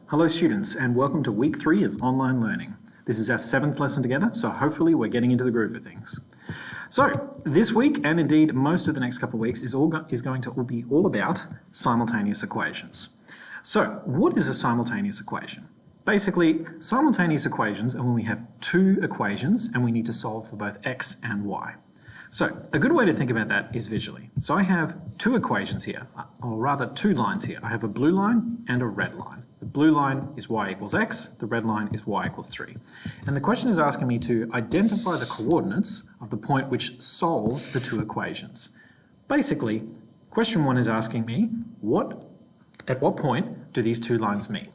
Hello students, and welcome to week 3 of online learning. This is our 7th lesson together, so hopefully we're getting into the groove of things. So this week, and indeed most of the next couple of weeks, is going to be all about simultaneous equations. So what is a simultaneous equation? Basically, simultaneous equations are when we have two equations and we need to solve for both x and y. So a good way to think about that is visually. So I have two equations here, or rather two lines here. I have a blue line and a red line. The blue line is y equals x, the red line is y equals 3. And the question is asking me to identify the coordinates of the point which solves the two equations. Basically, question 1 is asking me, at what point do these two lines meet?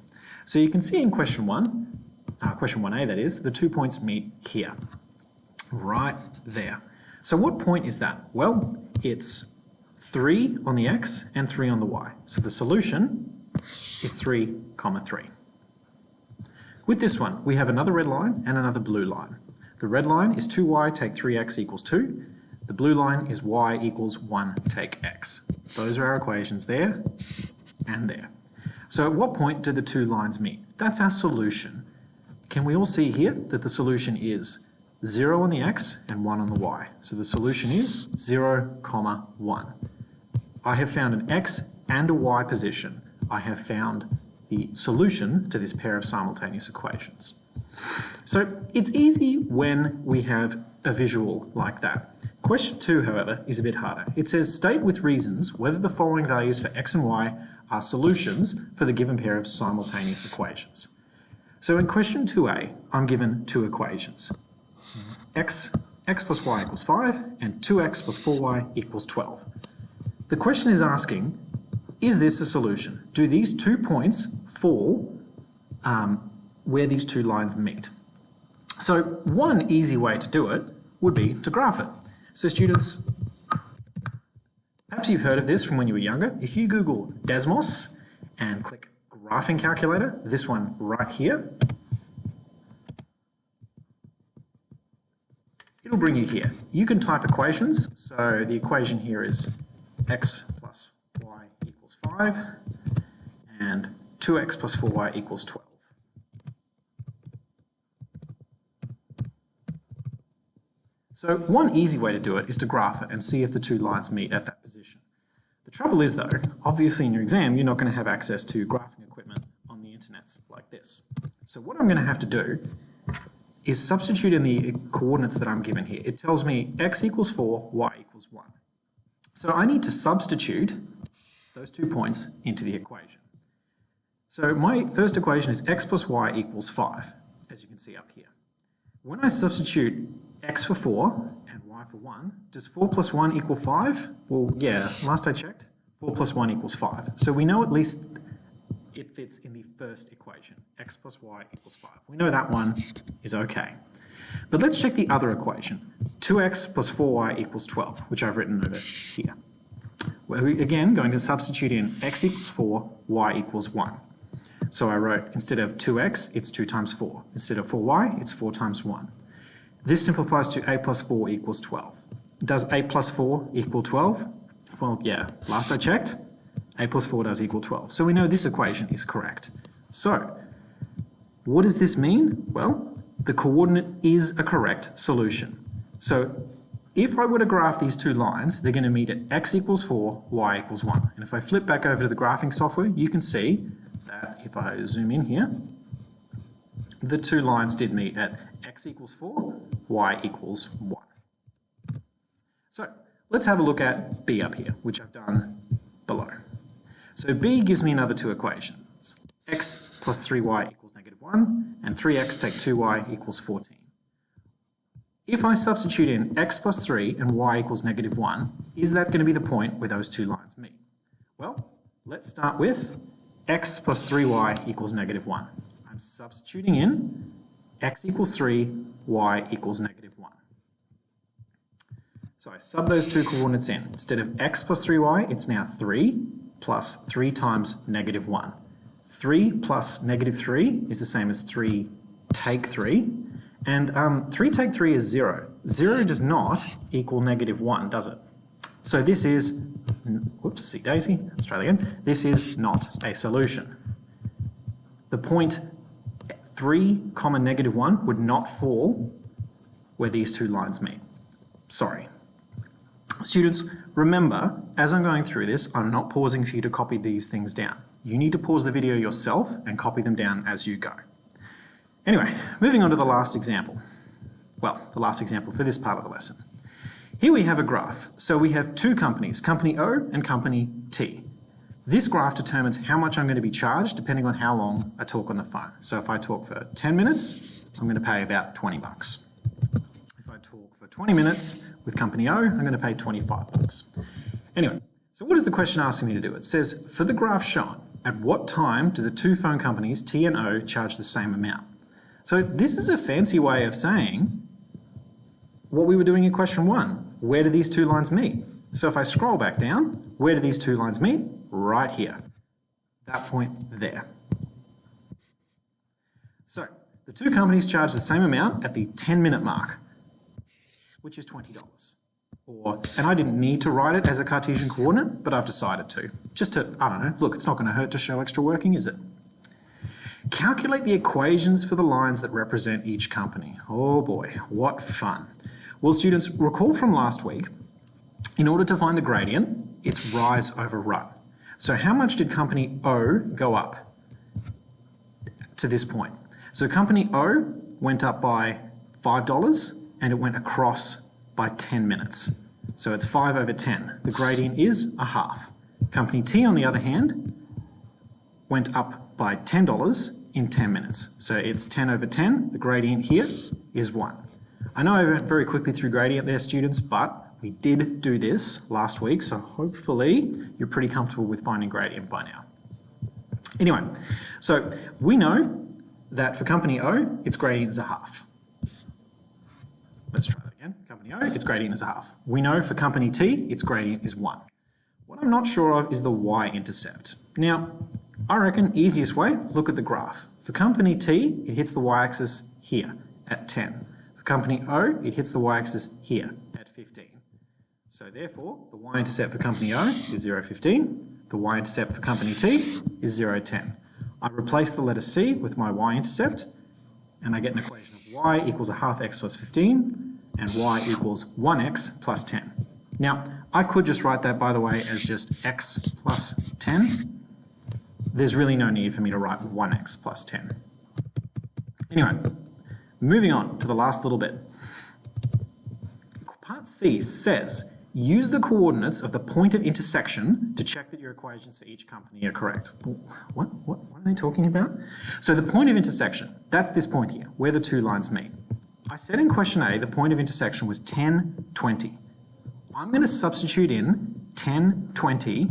So you can see in question 1a that is, the 2 points meet here, right there. So what point is that? Well, it's 3 on the x and 3 on the y. So the solution is 3, 3. With this one, we have another red line and another blue line. The red line is 2y take 3x equals 2. The blue line is y equals 1 take x. Those are our equations there and there. So at what point do the two lines meet? That's our solution. Can we all see here that the solution is 0 on the x and 1 on the y? So the solution is 0, 1. I have found an x and a y position. I have found the solution to this pair of simultaneous equations. So it's easy when we have a visual like that. Question 2, however, is a bit harder. It says, state with reasons whether the following values for x and y are solutions for the given pair of simultaneous equations. So in question 2a, I'm given two equations. x plus y equals 5 and 2x plus 4y equals 12. The question is asking, is this a solution? Do these 2 points fall where these two lines meet? So one easy way to do it would be to graph it. So students, perhaps you've heard of this from when you were younger. If you Google Desmos and click graphing calculator, this one right here, it'll bring you here. You can type equations. So the equation here is x plus y equals 5 and 2x plus 4y equals 12. So one easy way to do it is to graph it and see if the two lines meet at that position. The trouble is though, obviously in your exam you're not going to have access to graphing equipment on the internet like this. So what I'm going to have to do is substitute in the coordinates that I'm given here. It tells me x equals 4, y equals 1. So I need to substitute those 2 points into the equation. So my first equation is x plus y equals 5, as you can see up here. When I substitute x for 4 and y for 1, does 4 plus 1 equal 5? Well, yeah, last I checked, 4 plus 1 equals 5. So we know at least it fits in the first equation, x plus y equals 5. We know that one is okay. But let's check the other equation, 2x plus 4y equals 12, which I've written over here. We're again going to substitute in x equals 4, y equals 1. So I wrote, instead of 2x, it's 2 times 4. Instead of 4y, it's 4 times 1. This simplifies to a plus 4 equals 12. Does a plus 4 equal 12? Well, yeah, last I checked, a plus 4 does equal 12. So we know this equation is correct. So, what does this mean? Well, the coordinate is a correct solution. So, if I were to graph these two lines, they're going to meet at x equals 4, y equals 1. And if I flip back over to the graphing software, you can see that if I zoom in here, the two lines did meet at x equals 4, y equals 1. So let's have a look at B up here, which I've done below. So B gives me another two equations. X plus 3y equals -1 and 3x take 2y equals 14. If I substitute in x plus 3 and y equals -1, is that going to be the point where those two lines meet? Well, let's start with x plus 3y equals -1. I'm substituting in x equals 3, y equals -1. So I sub those two coordinates in. Instead of x plus 3y, it's now 3 plus 3 times -1. 3 plus -3 is the same as 3 take 3. And 3 take 3 is 0. 0 does not equal -1, does it? So this is, whoops, see daisy, let's try that again. This is not a solution. the point 3, negative 1 would not fall where these two lines meet. Sorry. Students, remember, as I'm going through this, I'm not pausing for you to copy these things down. You need to pause the video yourself and copy them down as you go. Anyway, moving on to the last example. Well, the last example for this part of the lesson. Here we have a graph. So we have two companies, company O and company T. This graph determines how much I'm going to be charged depending on how long I talk on the phone. So if I talk for 10 minutes, I'm going to pay about 20 bucks. If I talk for 20 minutes with company O, I'm going to pay 25 bucks. Anyway, so what is the question asking me to do? It says, for the graph shown, at what time do the two phone companies T and O charge the same amount? So this is a fancy way of saying what we were doing in question 1. Where do these two lines meet? So if I scroll back down, where do these two lines meet? Right here. That point there. So the two companies charge the same amount at the 10-minute mark, which is $20. And I didn't need to write it as a Cartesian coordinate, but I've decided to. Just to, I don't know, look, it's not going to hurt to show extra working, is it? Calculate the equations for the lines that represent each company. Oh boy, what fun. Well, students, recall from last week, in order to find the gradient, it's rise over run. So how much did company O go up to this point? So company O went up by $5 and it went across by 10 minutes. So it's 5 over 10. The gradient is a half. Company T, on the other hand, went up by $10 in 10 minutes. So it's 10 over 10. The gradient here is 1. I know I went very quickly through gradient there, students, but we did do this last week, so hopefully you're pretty comfortable with finding gradient by now. Anyway, so we know that for company O, its gradient is a half. Let's try that again. Company O, its gradient is a half. We know for company T, its gradient is 1. What I'm not sure of is the y-intercept. Now, I reckon easiest way, look at the graph. For company T, it hits the y-axis here at 10. For company O, it hits the y-axis here at 15. So therefore, the y-intercept for company O is 0.15. The y-intercept for company T is 0.10. I replace the letter C with my y-intercept, and I get an equation of y equals a half x plus 15, and y equals 1x plus 10. Now, I could just write that, by the way, as just x plus 10. There's really no need for me to write 1x plus 10. Anyway, moving on to the last little bit. Part C says, use the coordinates of the point of intersection to check that your equations for each company are correct. What are they talking about? So the point of intersection, that's this point here, where the two lines meet. I said in question A, the point of intersection was 10, 20. I'm going to substitute in 10, 20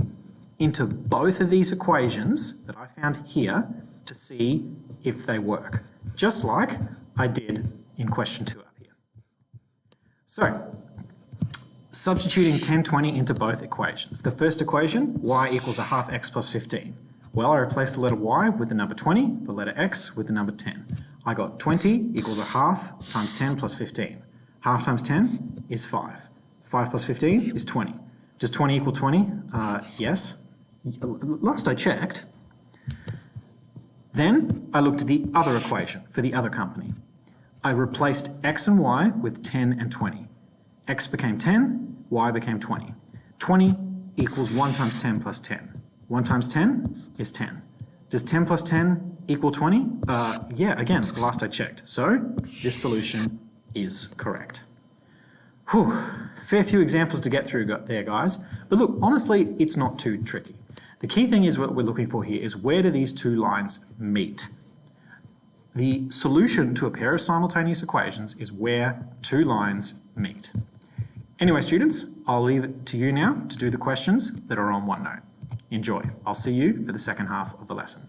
into both of these equations that I found here to see if they work, just like I did in question 2 up here. So, substituting 10, 20 into both equations. The first equation, y equals a half x plus 15. Well, I replaced the letter y with the number 20, the letter x with the number 10. I got 20 equals a half times 10 plus 15. Half times 10 is 5. 5 plus 15 is 20. Does 20 equal 20? Yes. Last I checked. Then I looked at the other equation for the other company. I replaced x and y with 10 and 20. X became 10, y became 20. 20 equals 1 times 10 plus 10. 1 times 10 is 10. Does 10 plus 10 equal 20? Yeah, again, last I checked. So this solution is correct. Whew, fair few examples to get through there, guys. But look, honestly, it's not too tricky. The key thing is what we're looking for here is where do these two lines meet? The solution to a pair of simultaneous equations is where two lines meet. Anyway, students, I'll leave it to you now to do the questions that are on OneNote. Enjoy. I'll see you for the second half of the lesson.